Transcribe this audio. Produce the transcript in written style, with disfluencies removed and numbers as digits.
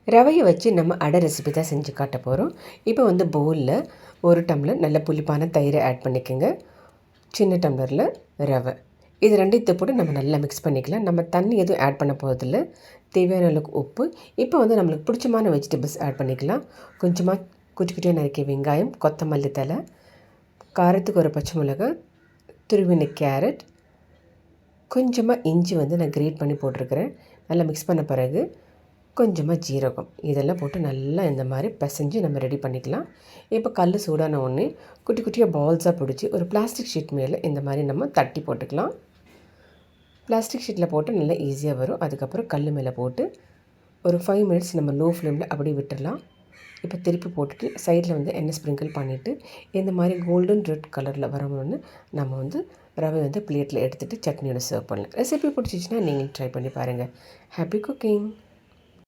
ரவையை வச்சு நம்ம அடை ரெசிபி தான் செஞ்சு காட்ட போகிறோம். இப்போ வந்து பவுலில் 1 டம்ளர் நல்ல புளிப்பான தயிரை ஆட் பண்ணிக்கோங்க. சின்ன டம்ளரில் ரவை, இது ரெண்டையும் போட்டு நம்ம நல்லா மிக்ஸ் பண்ணிக்கலாம். நம்ம தண்ணி எதுவும் ஆட் பண்ண போகிறதில்ல. தேவையான அளவுக்கு உப்பு. இப்போ வந்து நம்மளுக்கு பிடிச்சமான வெஜிடபிள்ஸ் ஆட் பண்ணிக்கலாம். கொஞ்சமாக குட்டி குட்டியாக நறுக்கிய வெங்காயம், கொத்தமல்லி தழை, காரத்துக்கு ஒரு பச்சை மிளகாய், துருவின கேரட், கொஞ்சமாக இஞ்சி வந்து நான் கிரேட் பண்ணி போட்டிருக்கிறேன். நல்லா மிக்ஸ் பண்ண பிறகு கொஞ்சமாக ஜீரகம், இதெல்லாம் போட்டு நல்லா இந்த மாதிரி பிசைஞ்சு நம்ம ரெடி பண்ணிக்கலாம். இப்போ கல் சூடான உடனே குட்டி குட்டியாக பால்ஸாக பிடிச்சி ஒரு பிளாஸ்டிக் ஷீட் மேலே இந்த மாதிரி நம்ம தட்டி போட்டுக்கலாம். பிளாஸ்டிக் ஷீட்டில் போட்டு நல்லா ஈஸியாக வரும். அதுக்கப்புறம் கல் மேலே போட்டு ஒரு 5 மினிட்ஸ் நம்ம லோ ஃப்ளேமில் அப்படியே விட்டுடலாம். இப்போ திருப்பி போட்டுட்டு சைடில் வந்து எண்ணெய் ஸ்ப்ரிங்கிள் பண்ணிவிட்டு இந்த மாதிரி கோல்டன் ரெட் கலரில் வரணும்னு நம்ம வந்து ரவை வந்து பிளேட்டில் எடுத்துகிட்டு சட்னியோட சர்வ் பண்ணலாம். ரெசிபி பிடிச்சிச்சின்னா நீங்கள் ட்ரை பண்ணி பாருங்கள். Happy cooking.